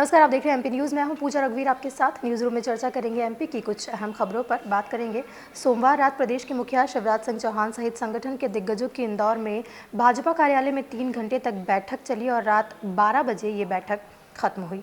नमस्कार, आप देख रहे हैं एमपी न्यूज़। मैं हूं पूजा रघुवीर आपके साथ। न्यूज़ रूम में चर्चा करेंगे एमपी की कुछ अहम खबरों पर बात करेंगे। सोमवार रात प्रदेश के मुखिया शिवराज सिंह चौहान सहित संगठन के दिग्गजों की इंदौर में भाजपा कार्यालय में 3 घंटे तक बैठक चली और रात 12 बजे ये बैठक खत्म हुई।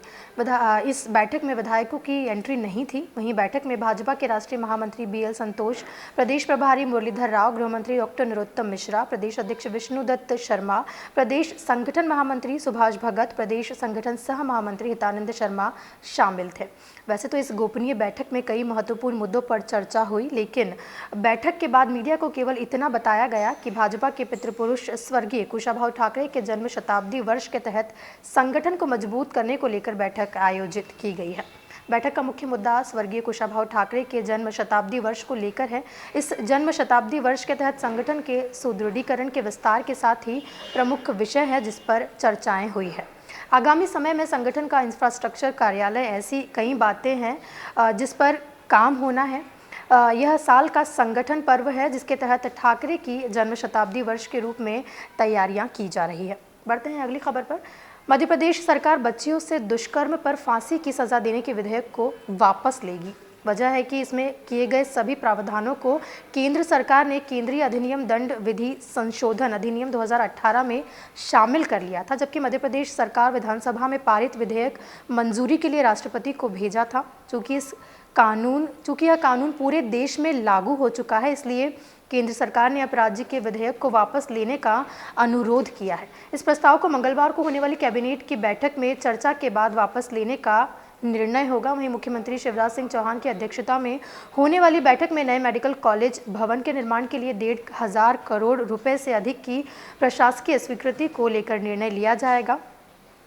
इस बैठक में विधायकों की एंट्री नहीं थी। वहीं बैठक में भाजपा के राष्ट्रीय महामंत्री बीएल संतोष, प्रदेश प्रभारी मुरलीधर राव, गृह मंत्री डॉक्टर नरोत्तम मिश्रा, प्रदेश अध्यक्ष विष्णुदत्त शर्मा, प्रदेश संगठन महामंत्री सुभाष भगत, प्रदेश संगठन सह महामंत्री हितानंद शर्मा शामिल थे। वैसे तो इस गोपनीय बैठक में कई महत्वपूर्ण मुद्दों पर चर्चा हुई, लेकिन बैठक के बाद मीडिया को केवल इतना बताया गया कि भाजपा के पितृपुरुष स्वर्गीय कुशाभाऊ ठाकरे के जन्म शताब्दी वर्ष के तहत संगठन को मजबूत करने को लेकर बैठक आयोजित की गई है। बैठक का मुख्य मुद्दा स्वर्गीय कुशाभाऊ ठाकरे के जन्म शताब्दी वर्ष को लेकर है। इस जन्म शताब्दी वर्ष के तहत संगठन के सुदृढ़ीकरण के विस्तार के साथ ही प्रमुख विषय है जिस पर चर्चाएं हुई है। आगामी समय में संगठन का इंफ्रास्ट्रक्चर, कार्यालय, ऐसी कई बातें हैं जिस पर काम होना है। यह साल का संगठन पर्व है जिसके तहत ठाकरे की जन्म शताब्दी वर्ष के रूप में तैयारियां की जा रही है। बढ़ते हैं अगली खबर पर। मध्य प्रदेश सरकार बच्चियों से दुष्कर्म पर फांसी की सजा देने के विधेयक को वापस लेगी। वजह है कि इसमें किए गए सभी प्रावधानों को केंद्र सरकार ने केंद्रीय अधिनियम दंड विधि संशोधन अधिनियम 2018 में शामिल कर लिया था, जबकि मध्य प्रदेश सरकार विधानसभा में पारित विधेयक मंजूरी के लिए राष्ट्रपति को भेजा था। चूंकि यह कानून पूरे देश में लागू हो चुका है, इसलिए केंद्र सरकार ने अब राज्य के विधेयक को वापस लेने का अनुरोध किया है। इस प्रस्ताव को मंगलवार को होने वाली कैबिनेट की बैठक में चर्चा के बाद वापस लेने का निर्णय होगा। वहीं मुख्यमंत्री शिवराज सिंह चौहान की अध्यक्षता में होने वाली बैठक में नए मेडिकल कॉलेज भवन के निर्माण के लिए 1,500 करोड़ रुपए से अधिक की प्रशासकीय स्वीकृति को लेकर निर्णय लिया जाएगा।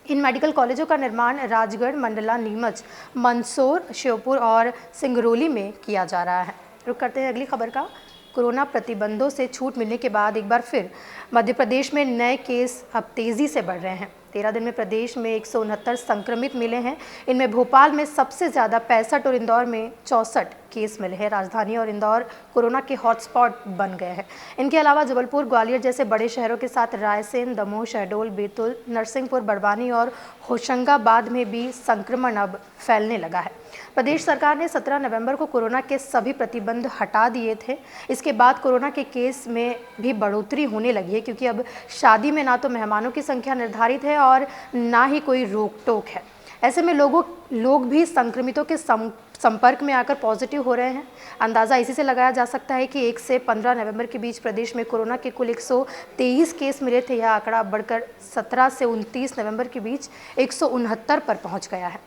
इन मेडिकल कॉलेजों का निर्माण राजगढ़, मंडला, नीमच, मंदसौर, श्योपुर और सिंगरौली में किया जा रहा है। रुक करते हैं अगली खबर का। कोरोना प्रतिबंधों से छूट मिलने के बाद एक बार फिर मध्य प्रदेश में नए केस अब तेज़ी से बढ़ रहे हैं। 13 दिन में प्रदेश में 169 संक्रमित मिले हैं। इनमें भोपाल में सबसे ज़्यादा 65 और इंदौर में 64 केस मिले हैं। राजधानी और इंदौर कोरोना के हॉटस्पॉट बन गए हैं। इनके अलावा जबलपुर, ग्वालियर जैसे बड़े शहरों के साथ रायसेन, दमोह, शहडोल, बैतूल, नरसिंहपुर, बड़वानी और होशंगाबाद में भी संक्रमण अब फैलने लगा है। प्रदेश सरकार ने 17 नवंबर को कोरोना के सभी प्रतिबंध हटा दिए थे। इसके बाद कोरोना के केस में भी बढ़ोतरी होने लगी है, क्योंकि अब शादी में ना तो मेहमानों की संख्या निर्धारित है और ना ही कोई रोक टोक है। ऐसे में लोग भी संक्रमितों के संपर्क में आकर पॉजिटिव हो रहे हैं। अंदाज़ा इसी से लगाया जा सकता है कि 1 से 15 नवंबर के बीच प्रदेश में कोरोना के कुल 123 केस मिले थे। यह आंकड़ा बढ़कर 17 से 29 नवंबर के बीच 169 पर पहुंच गया है।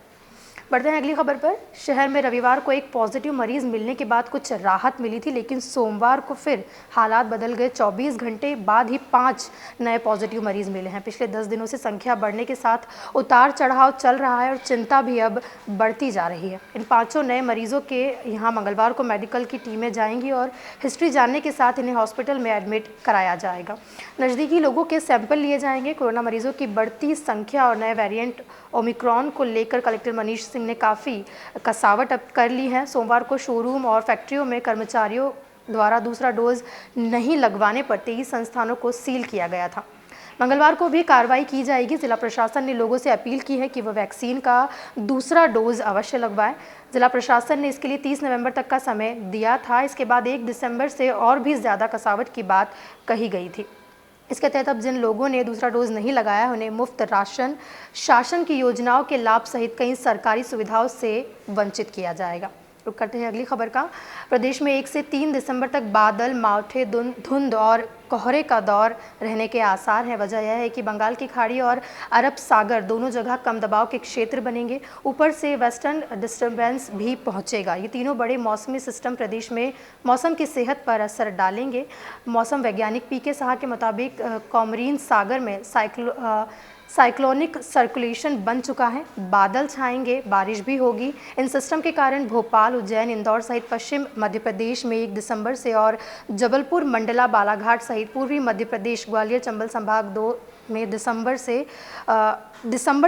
बढ़ते हैं अगली खबर पर। शहर में रविवार को एक पॉजिटिव मरीज मिलने के बाद कुछ राहत मिली थी, लेकिन सोमवार को फिर हालात बदल गए। 24 घंटे बाद ही 5 नए पॉजिटिव मरीज मिले हैं। पिछले 10 दिनों से संख्या बढ़ने के साथ उतार चढ़ाव चल रहा है और चिंता भी अब बढ़ती जा रही है। इन 5 नए मरीजों के यहाँ मंगलवार को मेडिकल की टीमें जाएंगी और हिस्ट्री जानने के साथ इन्हें हॉस्पिटल में एडमिट कराया जाएगा। नज़दीकी लोगों के सैंपल लिए जाएंगे। कोरोना मरीजों की बढ़ती संख्या और नए वेरिएंट ओमिक्रॉन को लेकर कलेक्टर मनीष सिंह ने काफ़ी कसावट अब कर ली है। सोमवार को शोरूम और फैक्ट्रियों में कर्मचारियों द्वारा दूसरा डोज नहीं लगवाने पर 23 संस्थानों को सील किया गया था। मंगलवार को भी कार्रवाई की जाएगी। जिला प्रशासन ने लोगों से अपील की है कि वह वैक्सीन का दूसरा डोज अवश्य लगवाएं। जिला प्रशासन ने इसके लिए 30 नवंबर तक का समय दिया था। इसके बाद 1 दिसंबर से और भी ज़्यादा कसावट की बात कही गई थी। इसके तहत अब जिन लोगों ने दूसरा डोज नहीं लगाया उन्हें मुफ्त राशन, शासन की योजनाओं के लाभ सहित कई सरकारी सुविधाओं से वंचित किया जाएगा। रुक करते हैं अगली खबर का। प्रदेश में 1 से 3 दिसंबर तक बादल, मावठे, धुंध और कोहरे का दौर रहने के आसार हैं। वजह यह है कि बंगाल की खाड़ी और अरब सागर दोनों जगह कम दबाव के क्षेत्र बनेंगे। ऊपर से वेस्टर्न डिस्टर्बेंस भी पहुंचेगा। ये तीनों बड़े मौसमी सिस्टम प्रदेश में मौसम की सेहत पर असर डालेंगे। मौसम वैज्ञानिक पीके साहा के मुताबिक कोमरीन सागर में साइक्लोनिक सर्कुलेशन बन चुका है। बादल छाएंगे, बारिश भी होगी। इन सिस्टम के कारण भोपाल, उज्जैन, इंदौर सहित पश्चिम मध्य प्रदेश में 1 दिसंबर से और जबलपुर, मंडला, बालाघाट सहित पूर्वी मध्य प्रदेश, ग्वालियर, चंबल संभाग 2 में दिसंबर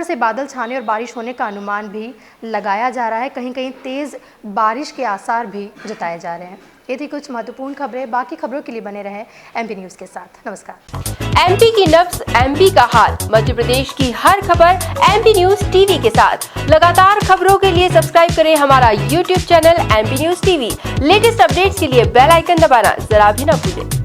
से बादल छाने और बारिश होने का अनुमान भी लगाया जा रहा है। कहीं कहीं तेज़ बारिश के आसार भी जताए जा रहे हैं। ये थी कुछ महत्वपूर्ण खबरें। बाकी खबरों के लिए बने रहें एमपी न्यूज के साथ। नमस्कार। एमपी की नब्ज, एमपी का हाल, मध्य प्रदेश की हर खबर एमपी न्यूज टीवी के साथ। लगातार खबरों के लिए सब्सक्राइब करें हमारा YouTube channel MP news TV. Latest updates के लिए बेल आइकन दबाना जरा भी न भूलें।